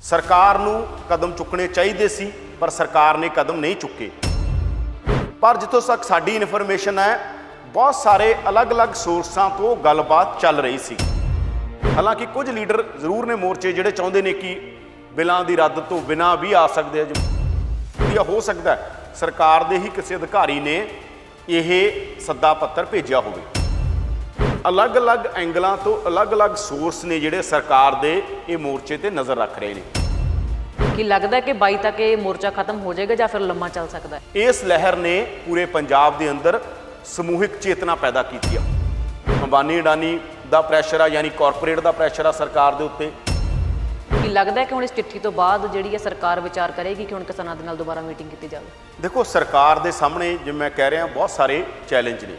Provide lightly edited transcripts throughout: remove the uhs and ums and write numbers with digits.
ਸਰਕਾਰ ਨੂੰ ਕਦਮ ਚੁੱਕਣੇ ਚਾਹੀਦੇ ਸੀ ਪਰ ਸਰਕਾਰ ਨੇ ਕਦਮ ਨਹੀਂ ਚੁੱਕੇ। ਪਰ ਜਿੱਥੋਂ ਤੱਕ ਸਾਡੀ ਇਨਫੋਰਮੇਸ਼ਨ ਹੈ ਬਹੁਤ ਸਾਰੇ ਅਲੱਗ-ਅਲੱਗ ਸੋਰਸਾਂ ਤੋਂ ਗੱਲਬਾਤ ਚੱਲ ਰਹੀ ਸੀ। ਹਾਲਾਂਕਿ ਕੁਝ ਲੀਡਰ ਜ਼ਰੂਰ ਨੇ ਮੋਰਚੇ ਜਿਹੜੇ ਚਾਹੁੰਦੇ ਨੇ ਕਿ ਬਿੱਲਾਂ ਦੀ ਰੱਦ ਤੋਂ ਬਿਨਾਂ ਵੀ ਆ ਸਕਦੇ ਆ। ਜਾਂ ਹੋ ਸਕਦਾ ਸਰਕਾਰ ਦੇ ਹੀ ਕਿਸੇ ਅਧਿਕਾਰੀ ਨੇ ਇਹ ਸੱਦਾ ਪੱਤਰ ਭੇਜਿਆ ਹੋਵੇ। ਅਲੱਗ-ਅਲੱਗ ਐਂਗਲਾਂ ਤੋਂ ਅਲੱਗ-ਅਲੱਗ ਸੋਰਸ ਨੇ ਜਿਹੜੇ ਸਰਕਾਰ ਦੇ ਇਹ ਮੋਰਚੇ ਤੇ ਨਜ਼ਰ ਰੱਖ ਰਹੇ ਨੇ। ਕਿ ਲੱਗਦਾ ਕਿ 22 ਤੱਕ ਇਹ ਮੋਰਚਾ ਖਤਮ ਹੋ ਜਾਏਗਾ ਜਾਂ ਫਿਰ ਲੰਮਾ ਚੱਲ ਸਕਦਾ ਹੈ। ਇਸ ਲਹਿਰ ਨੇ ਪੂਰੇ ਪੰਜਾਬ ਦੇ ਅੰਦਰ ਸਮੂਹਿਕ ਚੇਤਨਾ ਪੈਦਾ ਕੀਤੀ ਆ। ਅੰਬਾਨੀ ਅਡਾਨੀ ਦਾ ਪ੍ਰੈਸ਼ਰ ਆ, ਯਾਨੀ ਕਾਰਪੋਰੇਟ ਦਾ ਪ੍ਰੈਸ਼ਰ ਆ ਸਰਕਾਰ ਦੇ ਉੱਤੇ। ਕਿ ਲੱਗਦਾ ਹੈ ਕਿ ਹੁਣ ਇਸ ਚਿੱਠੀ ਤੋਂ ਬਾਅਦ ਜਿਹੜੀ ਹੈ ਸਰਕਾਰ ਵਿਚਾਰ ਕਰੇਗੀ ਕਿ ਹੁਣ ਕਿਸਾਨਾਂ ਦੇ ਨਾਲ ਦੁਬਾਰਾ ਮੀਟਿੰਗ ਕੀਤੀ ਜਾਵੇ। ਦੇਖੋ, ਸਰਕਾਰ ਦੇ ਸਾਹਮਣੇ ਜਿਵੇਂ ਮੈਂ ਕਹਿ ਰਿਹਾ ਬਹੁਤ ਸਾਰੇ ਚੈਲੰਜ ਨੇ।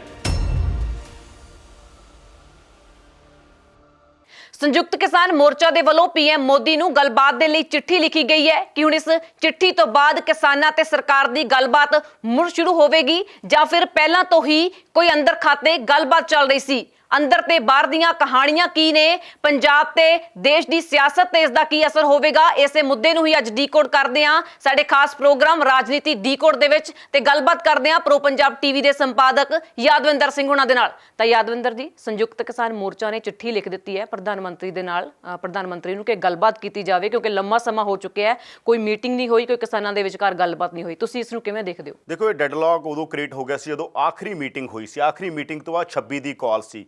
ਸੰਯੁਕਤ ਕਿਸਾਨ ਮੋਰਚਾ ਦੇ ਵੱਲੋਂ ਪੀਐਮ ਮੋਦੀ ਨੂੰ ਗੱਲਬਾਤ ਦੇ ਲਈ ਚਿੱਠੀ ਲਿਖੀ ਗਈ ਹੈ ਕਿ ਹੁਣ ਇਸ ਚਿੱਠੀ ਤੋਂ ਬਾਅਦ ਕਿਸਾਨਾਂ ਤੇ ਸਰਕਾਰ ਦੀ ਗੱਲਬਾਤ ਮੁੜ ਸ਼ੁਰੂ ਹੋਵੇਗੀ ਜਾਂ ਫਿਰ ਪਹਿਲਾਂ ਤੋਂ ਹੀ ਕੋਈ ਅੰਦਰ ਖਾਤੇ ਗੱਲਬਾਤ ਚੱਲ ਰਹੀ ਸੀ। ਅੰਦਰ ਤੇ ਬਾਹਰ ਦੀਆਂ ਕਹਾਣੀਆਂ ਕੀ ਨੇ, ਪੰਜਾਬ ਤੇ ਦੇਸ਼ ਦੀ ਸਿਆਸਤ ਤੇ ਇਸ ਦਾ ਕੀ ਅਸਰ ਹੋਵੇਗਾ, ਇਸੇ ਮੁੱਦੇ ਨੂੰ ਹੀ ਅੱਜ ਡੀਕੋਡ ਕਰਦੇ ਹਾਂ ਸਾਡੇ ਖਾਸ ਪ੍ਰੋਗਰਾਮ ਰਾਜਨੀਤੀ ਡੀਕੋਡ ਦੇ ਵਿੱਚ। ਤੇ ਗੱਲਬਾਤ ਕਰਦੇ ਹਾਂ ਪ੍ਰੋ ਪੰਜਾਬ ਟੀਵੀ ਦੇ ਸੰਪਾਦਕ ਯਾਦਵਿੰਦਰ ਸਿੰਘ ਹੁਣਾਂ ਦੇ ਨਾਲ। ਤਾਂ ਯਾਦਵਿੰਦਰ ਜੀ, ਸੰਯੁਕਤ ਕਿਸਾਨ ਮੋਰਚਾ ਨੇ ਚਿੱਠੀ ਲਿਖ ਦਿੱਤੀ ਹੈ ਪ੍ਰਧਾਨ ਮੰਤਰੀ ਦੇ ਨਾਲ, ਪ੍ਰਧਾਨ ਮੰਤਰੀ ਨੂੰ ਕਿ ਗੱਲਬਾਤ ਕੀਤੀ ਜਾਵੇ ਕਿਉਂਕਿ ਲੰਮਾ ਸਮਾਂ ਹੋ ਚੁੱਕਿਆ ਹੈ, ਕੋਈ ਮੀਟਿੰਗ ਨਹੀਂ ਹੋਈ, ਕੋਈ ਕਿਸਾਨਾਂ ਦੇ ਵਿਚਕਾਰ ਗੱਲਬਾਤ ਨਹੀਂ ਹੋਈ। ਤੁਸੀਂ ਇਸ ਨੂੰ ਕਿਵੇਂ ਦੇਖਦੇ ਹੋ? ਦੇਖੋ, ਇਹ ਡੈਡਲੌਕ ਉਦੋਂ ਕ੍ਰੀਏਟ ਹੋ ਗਿਆ ਸੀ ਜਦੋਂ ਆਖਰੀ ਮੀਟਿੰਗ ਹੋਈ ਸੀ। ਆਖਰੀ ਮੀਟਿੰਗ ਤੋਂ ਬਾਅਦ 26 ਦੀ ਕਾਲ ਸੀ।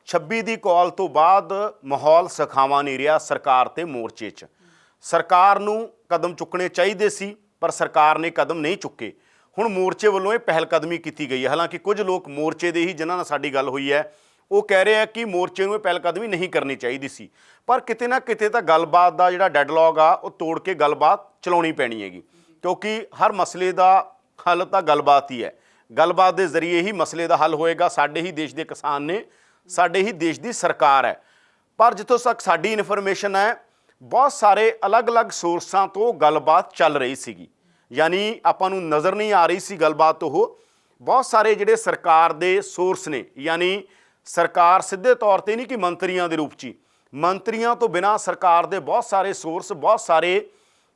26 ਦੀ ਕਾਲ ਤੋਂ ਬਾਅਦ ਮਾਹੌਲ ਸਖਾਵਾਂ ਨਹੀਂ ਰਿਹਾ ਸਰਕਾਰ ਤੇ ਮੋਰਚੇ 'ਚ। ਸਰਕਾਰ ਨੂੰ ਕਦਮ ਚੁੱਕਣੇ ਚਾਹੀਦੇ ਸੀ ਪਰ ਸਰਕਾਰ ਨੇ ਕਦਮ ਨਹੀਂ ਚੁੱਕੇ। ਹੁਣ ਮੋਰਚੇ ਵੱਲੋਂ ਇਹ ਪਹਿਲ ਕਦਮੀ ਕੀਤੀ ਗਈ ਹੈ। ਹਾਲਾਂਕਿ ਕੁਝ ਲੋਕ ਮੋਰਚੇ ਦੇ ਹੀ ਜਿਨ੍ਹਾਂ ਨਾਲ ਸਾਡੀ ਗੱਲ ਹੋਈ ਹੈ ਉਹ ਕਹਿ ਰਹੇ ਆ ਕਿ ਮੋਰਚੇ ਨੂੰ ਇਹ ਪਹਿਲ ਕਦਮੀ ਨਹੀਂ ਕਰਨੀ ਚਾਹੀਦੀ ਸੀ, ਪਰ ਕਿਤੇ ਨਾ ਕਿਤੇ ਤਾਂ ਗੱਲਬਾਤ ਦਾ ਜਿਹੜਾ ਡੈਡਲੌਕ ਆ ਉਹ ਤੋੜ ਕੇ ਗੱਲਬਾਤ ਚਲਾਉਣੀ ਪੈਣੀ ਹੈਗੀ, ਕਿਉਂਕਿ ਹਰ ਮਸਲੇ ਦਾ ਹੱਲ ਤਾਂ ਗੱਲਬਾਤ ਹੀ ਹੈ। ਗੱਲਬਾਤ ਦੇ ਜ਼ਰੀਏ ਹੀ ਮਸਲੇ ਦਾ ਹੱਲ ਹੋਏਗਾ। ਸਾਡੇ ਹੀ ਦੇਸ਼ ਦੇ ਕਿਸਾਨ ਨੇ, ਸਾਡੇ ਹੀ ਦੇਸ਼ ਦੀ ਸਰਕਾਰ ਹੈ। ਪਰ ਜਿੱਥੋਂ ਤੱਕ ਸਾਡੀ ਇਨਫੋਰਮੇਸ਼ਨ ਹੈ ਬਹੁਤ ਸਾਰੇ ਅਲੱਗ-ਅਲੱਗ ਸੋਰਸਾਂ ਤੋਂ ਗੱਲਬਾਤ ਚੱਲ ਰਹੀ ਸੀਗੀ, ਯਾਨੀ ਆਪਾਂ ਨੂੰ ਨਜ਼ਰ ਨਹੀਂ ਆ ਰਹੀ ਸੀ ਗੱਲਬਾਤ। ਉਹ ਬਹੁਤ ਸਾਰੇ ਜਿਹੜੇ ਸਰਕਾਰ ਦੇ ਸੋਰਸ ਨੇ, ਯਾਨੀ ਸਰਕਾਰ ਸਿੱਧੇ ਤੌਰ ਤੇ ਨਹੀਂ ਕਿ ਮੰਤਰੀਆਂ ਦੇ ਰੂਪ 'ਚ, ਮੰਤਰੀਆਂ ਤੋਂ ਬਿਨਾਂ ਸਰਕਾਰ ਦੇ ਬਹੁਤ ਸਾਰੇ ਸੋਰਸ ਬਹੁਤ ਸਾਰੇ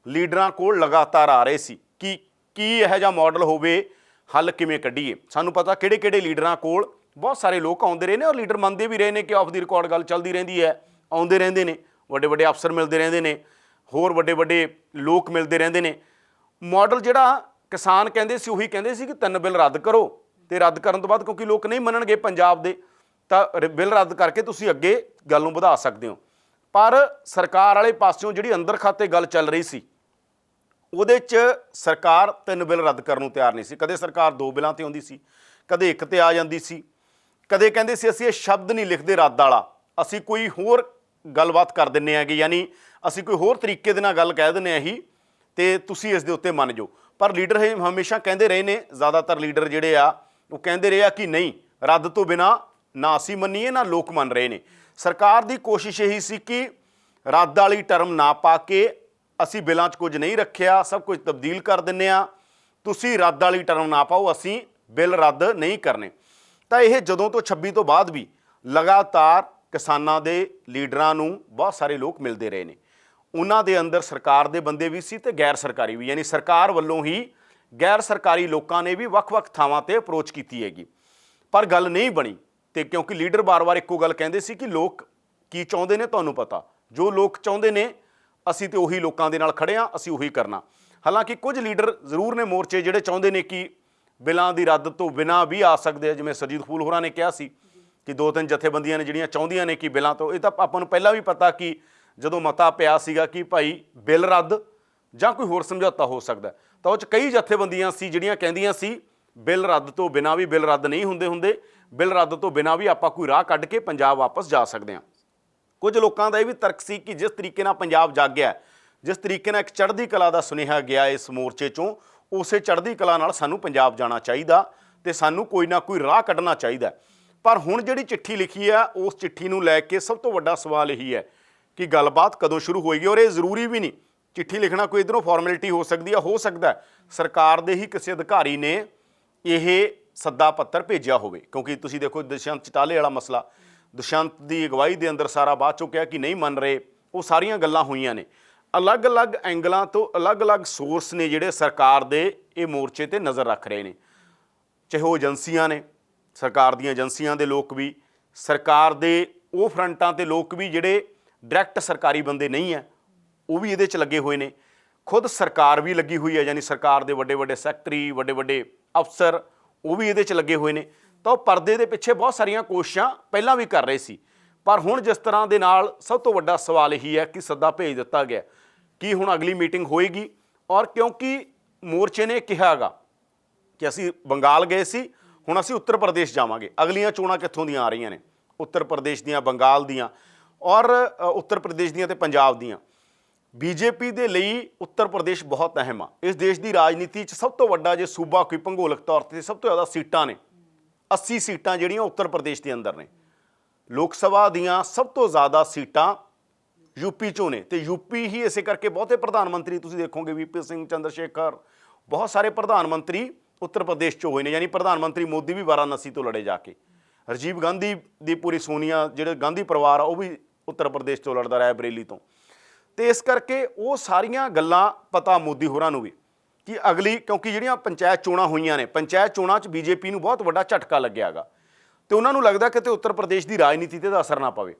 ਲੀਡਰਾਂ ਕੋਲ ਲਗਾਤਾਰ ਆ ਰਹੇ ਸੀ ਕਿ ਕੀ ਇਹੋ ਜਿਹਾ ਮਾਡਲ ਹੋਵੇ, ਹੱਲ ਕਿਵੇਂ ਕੱਢੀਏ। ਸਾਨੂੰ ਪਤਾ ਕਿਹੜੇ-ਕਿਹੜੇ ਲੀਡਰਾਂ ਕੋਲ ਬਹੁਤ ਸਾਰੇ ਲੋਕ ਆਉਂਦੇ ਰਹੇ ਨੇ ਔਰ ਲੀਡਰ ਮੰਨਦੇ ਵੀ ਰਹੇ ਨੇ ਕਿ ਆਫ ਦੀ ਰਿਕਾਰਡ ਗੱਲ ਚੱਲਦੀ ਰਹਿੰਦੀ ਹੈ, ਆਉਂਦੇ ਰਹਿੰਦੇ ਨੇ, ਵੱਡੇ-ਵੱਡੇ ਅਫਸਰ ਮਿਲਦੇ ਰਹਿੰਦੇ ਨੇ, ਹੋਰ ਵੱਡੇ-ਵੱਡੇ ਲੋਕ ਮਿਲਦੇ ਰਹਿੰਦੇ ਨੇ। ਮਾਡਲ ਜਿਹੜਾ ਕਿਸਾਨ ਕਹਿੰਦੇ ਸੀ ਉਹੀ ਕਹਿੰਦੇ ਸੀ ਕਿ 3 ਬਿੱਲ ਰੱਦ ਕਰੋ, ਤੇ ਰੱਦ ਕਰਨ ਤੋਂ ਬਾਅਦ ਕਿਉਂਕਿ ਲੋਕ ਨਹੀਂ ਮੰਨਣਗੇ ਪੰਜਾਬ ਦੇ, ਤਾਂ ਬਿੱਲ ਰੱਦ ਕਰਕੇ ਤੁਸੀਂ ਅੱਗੇ ਗੱਲ ਨੂੰ ਵਧਾ ਸਕਦੇ ਹੋ। ਪਰ ਸਰਕਾਰ ਵਾਲੇ ਪਾਸਿਓਂ ਜਿਹੜੀ ਅੰਦਰ ਖਾਤੇ ਗੱਲ ਚੱਲ ਰਹੀ ਸੀ ਉਹਦੇ 'ਚ ਸਰਕਾਰ 3 ਬਿੱਲ ਰੱਦ ਕਰਨ ਨੂੰ ਤਿਆਰ ਨਹੀਂ ਸੀ। ਕਦੇ ਸਰਕਾਰ 2 ਬਿੱਲਾਂ 'ਤੇ ਆਉਂਦੀ ਸੀ, ਕਦੇ 1 'ਤੇ ਆ ਜਾਂਦੀ ਸੀ, ਕਦੇ ਕਹਿੰਦੇ ਸੀ ਅਸੀਂ ਇਹ ਸ਼ਬਦ ਨਹੀਂ ਲਿਖਦੇ ਰੱਦ ਵਾਲਾ, ਅਸੀਂ ਕੋਈ ਹੋਰ ਗੱਲਬਾਤ ਕਰ ਦਿੰਦੇ ਹੈਗੇ, ਯਾਨੀ ਅਸੀਂ ਕੋਈ ਹੋਰ ਤਰੀਕੇ ਦੇ ਨਾਲ ਗੱਲ ਕਹਿ ਦਿੰਦੇ ਹਾਂ ਹੀ ਅਤੇ ਤੁਸੀਂ ਇਸ ਦੇ ਉੱਤੇ ਮੰਨ ਜਾਓ। ਪਰ ਲੀਡਰ ਇਹ ਹਮੇਸ਼ਾ ਕਹਿੰਦੇ ਰਹੇ ਨੇ, ਜ਼ਿਆਦਾਤਰ ਲੀਡਰ ਜਿਹੜੇ ਆ ਉਹ ਕਹਿੰਦੇ ਰਹੇ ਆ ਕਿ ਨਹੀਂ, ਰੱਦ ਤੋਂ ਬਿਨਾਂ ਨਾ ਅਸੀਂ ਮੰਨੀਏ ਨਾ ਲੋਕ ਮੰਨ ਰਹੇ ਨੇ। ਸਰਕਾਰ ਦੀ ਕੋਸ਼ਿਸ਼ ਇਹੀ ਸੀ ਕਿ ਰੱਦ ਵਾਲੀ ਟਰਮ ਨਾ ਪਾ ਕੇ ਅਸੀਂ ਬਿੱਲਾਂ 'ਚ ਕੁਝ ਨਹੀਂ ਰੱਖਿਆ, ਸਭ ਕੁਝ ਤਬਦੀਲ ਕਰ ਦਿੰਦੇ ਹਾਂ, ਤੁਸੀਂ ਰੱਦ ਵਾਲੀ ਟਰਮ ਨਾ ਪਾਓ, ਅਸੀਂ ਬਿੱਲ ਰੱਦ ਨਹੀਂ ਕਰਨੇ। ਤਾਂ ਇਹ ਜਦੋਂ ਤੋਂ 26 ਤੋਂ ਬਾਅਦ ਵੀ ਲਗਾਤਾਰ ਕਿਸਾਨਾਂ ਦੇ ਲੀਡਰਾਂ ਨੂੰ ਬਹੁਤ ਸਾਰੇ ਲੋਕ ਮਿਲਦੇ ਰਹੇ ਨੇ। ਉਹਨਾਂ ਦੇ ਅੰਦਰ ਸਰਕਾਰ ਦੇ ਬੰਦੇ ਵੀ ਸੀ ਅਤੇ ਗੈਰ ਸਰਕਾਰੀ ਵੀ, ਯਾਨੀ ਸਰਕਾਰ ਵੱਲੋਂ ਹੀ ਗੈਰ ਸਰਕਾਰੀ ਲੋਕਾਂ ਨੇ ਵੀ ਵੱਖ-ਵੱਖ ਥਾਵਾਂ 'ਤੇ ਅਪਰੋਚ ਕੀਤੀ ਹੈਗੀ, ਪਰ ਗੱਲ ਨਹੀਂ ਬਣੀ। ਅਤੇ ਕਿਉਂਕਿ ਲੀਡਰ ਵਾਰ-ਵਾਰ ਇੱਕੋ ਗੱਲ ਕਹਿੰਦੇ ਸੀ ਕਿ ਲੋਕ ਕੀ ਚਾਹੁੰਦੇ ਨੇ ਤੁਹਾਨੂੰ ਪਤਾ, ਜੋ ਲੋਕ ਚਾਹੁੰਦੇ ਨੇ ਅਸੀਂ ਤਾਂ ਉਹੀ ਲੋਕਾਂ ਦੇ ਨਾਲ ਖੜ੍ਹੇ ਹਾਂ, ਅਸੀਂ ਉਹੀ ਕਰਨਾ। ਹਾਲਾਂਕਿ ਕੁਝ ਲੀਡਰ ਜ਼ਰੂਰ ਨੇ ਮੋਰਚੇ ਜਿਹੜੇ ਚਾਹੁੰਦੇ ਨੇ ਕਿ ਬਿੱਲਾਂ ਦੀ ਰੱਦ ਤੋਂ ਬਿਨਾਂ ਵੀ ਆ ਸਕਦੇ ਆ, ਜਿਵੇਂ ਸਰਜੀਤ ਫੂਲ ਹੋਰਾਂ ਨੇ ਕਿਹਾ ਸੀ ਕਿ 2-3 ਜਥੇਬੰਦੀਆਂ ਨੇ ਜਿਹੜੀਆਂ ਚਾਹੁੰਦੀਆਂ ਨੇ ਕਿ ਬਿੱਲਾਂ ਤੋਂ, ਇਹ ਤਾਂ ਆਪਾਂ ਨੂੰ ਪਹਿਲਾਂ ਵੀ ਪਤਾ ਕਿ ਜਦੋਂ ਮਤਾ ਪਿਆ ਸੀਗਾ ਕਿ ਭਾਈ ਬਿੱਲ ਰੱਦ ਜਾਂ ਕੋਈ ਹੋਰ ਸਮਝੌਤਾ ਹੋ ਸਕਦਾ, ਤਾਂ ਉਹ 'ਚ ਕਈ ਜਥੇਬੰਦੀਆਂ ਸੀ ਜਿਹੜੀਆਂ ਕਹਿੰਦੀਆਂ ਸੀ ਬਿੱਲ ਰੱਦ ਤੋਂ ਬਿਨਾਂ ਵੀ ਬਿੱਲ ਰੱਦ ਨਹੀਂ ਹੁੰਦੇ, ਬਿੱਲ ਰੱਦ ਤੋਂ ਬਿਨਾਂ ਵੀ ਆਪਾਂ ਕੋਈ ਰਾਹ ਕੱਢ ਕੇ ਪੰਜਾਬ ਵਾਪਸ ਜਾ ਸਕਦੇ ਹਾਂ। ਕੁਝ ਲੋਕਾਂ ਦਾ ਇਹ ਵੀ ਤਰਕ ਸੀ ਕਿ ਜਿਸ ਤਰੀਕੇ ਨਾਲ ਪੰਜਾਬ ਜਾਗਿਆ, ਜਿਸ ਤਰੀਕੇ ਨਾਲ ਇੱਕ ਚੜ੍ਹਦੀ ਕਲਾ ਦਾ ਸੁਨੇਹਾ ਗਿਆ ਇਸ ਮੋਰਚੇ 'ਚੋਂ, ਉਸੇ ਚੜ੍ਹਦੀ ਕਲਾ ਨਾਲ ਸਾਨੂੰ ਪੰਜਾਬ ਜਾਣਾ ਚਾਹੀਦਾ ਅਤੇ ਸਾਨੂੰ ਕੋਈ ਨਾ ਕੋਈ ਰਾਹ ਕੱਢਣਾ ਚਾਹੀਦਾ। ਪਰ ਹੁਣ ਜਿਹੜੀ ਚਿੱਠੀ ਲਿਖੀ ਆ ਉਸ ਚਿੱਠੀ ਨੂੰ ਲੈ ਕੇ ਸਭ ਤੋਂ ਵੱਡਾ ਸਵਾਲ ਇਹੀ ਹੈ ਕਿ ਗੱਲਬਾਤ ਕਦੋਂ ਸ਼ੁਰੂ ਹੋਏਗੀ। ਔਰ ਇਹ ਜ਼ਰੂਰੀ ਵੀ ਨਹੀਂ, ਚਿੱਠੀ ਲਿਖਣਾ ਕੋਈ ਇੱਧਰੋਂ ਫਾਰਮੈਲਿਟੀ ਹੋ ਸਕਦੀ ਹੈ, ਹੋ ਸਕਦਾ ਸਰਕਾਰ ਦੇ ਹੀ ਕਿਸੇ ਅਧਿਕਾਰੀ ਨੇ ਇਹ ਸੱਦਾ ਪੱਤਰ ਭੇਜਿਆ ਹੋਵੇ, ਕਿਉਂਕਿ ਤੁਸੀਂ ਦੇਖੋ ਦੁਸ਼ਯੰਤ ਚੌਟਾਲੇ ਵਾਲਾ ਮਸਲਾ, ਦੁਸ਼ਯੰਤ ਦੀ ਅਗਵਾਈ ਦੇ ਅੰਦਰ ਸਾਰਾ ਬਾਅਦ ਚੋਂ ਕਿਹਾ ਕਿ ਨਹੀਂ ਮੰਨ ਰਹੇ, ਉਹ ਸਾਰੀਆਂ ਗੱਲਾਂ ਹੋਈਆਂ ਨੇ। ਅਲੱਗ-ਅਲੱਗ ਐਂਗਲਾਂ ਤੋਂ ਅਲੱਗ-ਅਲੱਗ ਸੋਰਸ ਨੇ ਜਿਹੜੇ ਸਰਕਾਰ ਦੇ ਇਹ ਮੋਰਚੇ ਤੇ ਨਜ਼ਰ ਰੱਖ ਰਹੇ ਨੇ, ਚਾਹੇ ਉਹ ਏਜੰਸੀਆਂ ਨੇ, ਸਰਕਾਰ ਦੀਆਂ ਏਜੰਸੀਆਂ ਦੇ ਲੋਕ ਵੀ, ਸਰਕਾਰ ਦੇ ਉਹ ਫਰੰਟਾਂ ਤੇ ਲੋਕ ਵੀ ਜਿਹੜੇ ਡਾਇਰੈਕਟ ਸਰਕਾਰੀ ਬੰਦੇ ਨਹੀਂ ਹੈ, ਉਹ ਵੀ ਇਹਦੇ 'ਚ ਲੱਗੇ ਹੋਏ ਨੇ। ਖੁਦ ਸਰਕਾਰ ਵੀ ਲੱਗੀ ਹੋਈ ਹੈ, ਯਾਨੀ ਸਰਕਾਰ ਦੇ ਵੱਡੇ ਵੱਡੇ ਸੈਕਟਰੀ, ਵੱਡੇ ਵੱਡੇ ਅਫਸਰ, ਉਹ ਵੀ ਇਹਦੇ 'ਚ ਲੱਗੇ ਹੋਏ ਨੇ। ਤਾਂ ਉਹ ਪਰਦੇ ਦੇ ਪਿੱਛੇ ਬਹੁਤ ਸਾਰੀਆਂ ਕੋਸ਼ਿਸ਼ਾਂ ਪਹਿਲਾਂ ਵੀ ਕਰ ਰਹੇ ਸੀ, ਪਰ ਹੁਣ ਜਿਸ ਤਰ੍ਹਾਂ ਦੇ ਨਾਲ ਸਭ ਤੋਂ ਵੱਡਾ ਸਵਾਲ ਇਹੀ ਹੈ ਕਿ ਸੱਦਾ ਭੇਜ ਦਿੱਤਾ ਗਿਆ ਕਿ ਹੁਣ ਅਗਲੀ ਮੀਟਿੰਗ ਹੋਏਗੀ। ਔਰ ਕਿਉਂਕਿ ਮੋਰਚੇ ਨੇ ਕਿਹਾ ਹੈਗਾ ਕਿ ਅਸੀਂ ਬੰਗਾਲ ਗਏ ਸੀ, ਹੁਣ ਅਸੀਂ ਉੱਤਰ ਪ੍ਰਦੇਸ਼ ਜਾਵਾਂਗੇ। ਅਗਲੀਆਂ ਚੋਣਾਂ ਕਿੱਥੋਂ ਦੀਆਂ ਆ ਰਹੀਆਂ ਨੇ? ਉੱਤਰ ਪ੍ਰਦੇਸ਼ ਦੀਆਂ, ਬੰਗਾਲ ਦੀਆਂ, ਔਰ ਉੱਤਰ ਪ੍ਰਦੇਸ਼ ਦੀਆਂ ਤੇ ਪੰਜਾਬ ਦੀਆਂ। ਬੀਜੇਪੀ ਦੇ ਲਈ ਉੱਤਰ ਪ੍ਰਦੇਸ਼ ਬਹੁਤ ਅਹਿਮ ਆ। ਇਸ ਦੇਸ਼ ਦੀ ਰਾਜਨੀਤੀ 'ਚ ਸਭ ਤੋਂ ਵੱਡਾ ਜੇ ਸੂਬਾ ਕੋਈ ਭੂਗੋਲਿਕ ਤੌਰ 'ਤੇ ਸਭ ਤੋਂ ਜ਼ਿਆਦਾ ਸੀਟਾਂ ਨੇ, 80 ਸੀਟਾਂ ਜਿਹੜੀਆਂ ਉੱਤਰ ਪ੍ਰਦੇਸ਼ ਦੇ ਅੰਦਰ ਨੇ। ਲੋਕ ਸਭਾ ਦੀਆਂ ਸਭ ਤੋਂ ਜ਼ਿਆਦਾ ਸੀਟਾਂ ਯੂਪੀ 'ਚੋਂ ਨੇ, ਤੇ ਯੂਪੀ ਹੀ ਇਸੇ ਕਰਕੇ ਬਹੁਤੇ ਪ੍ਰਧਾਨ ਮੰਤਰੀ ਤੁਸੀਂ ਦੇਖੋਗੇ, ਵੀਪੀ ਸਿੰਘ, ਚੰਦਰ ਸ਼ੇਖਰ, ਬਹੁਤ ਸਾਰੇ ਪ੍ਰਧਾਨ ਮੰਤਰੀ ਉੱਤਰ ਪ੍ਰਦੇਸ਼ 'ਚੋਂ ਹੋਏ ਨੇ। ਯਾਨੀ ਪ੍ਰਧਾਨ ਮੰਤਰੀ ਮੋਦੀ ਵੀ ਵਾਰਾਣਸੀ ਤੋਂ ਲੜੇ ਜਾ ਕੇ। ਰਾਜੀਵ ਗਾਂਧੀ ਦੀ ਪੂਰੀ ਸੋਨੀਆ, ਜਿਹੜੇ ਗਾਂਧੀ ਪਰਿਵਾਰ ਆ, ਉਹ ਵੀ ਉੱਤਰ ਪ੍ਰਦੇਸ਼ ਤੋਂ ਲੜਦਾ ਰਿਹਾ, ਬਰੇਲੀ ਤੋਂ। ਤੇ ਇਸ ਕਰਕੇ ਉਹ ਸਾਰੀਆਂ ਗੱਲਾਂ ਪਤਾ ਮੋਦੀ ਹੋਰਾਂ ਨੂੰ ਵੀ ਕਿ ਅਗਲੀ, ਕਿਉਂਕਿ ਜਿਹੜੀਆਂ ਪੰਚਾਇਤ ਚੋਣਾਂ ਹੋਈਆਂ ਨੇ, ਪੰਚਾਇਤ ਚੋਣਾਂ 'ਚ ਬੀਜੇਪੀ ਨੂੰ ਬਹੁਤ ਵੱਡਾ ਝਟਕਾ ਲੱਗਿਆ ਗਾ, ਤੇ ਉਹਨਾਂ ਨੂੰ ਲੱਗਦਾ ਕਿ ਉੱਤਰ ਪ੍ਰਦੇਸ਼ ਦੀ ਰਾਜਨੀਤੀ 'ਤੇ ਅਸਰ ਨਾ ਪਵੇ।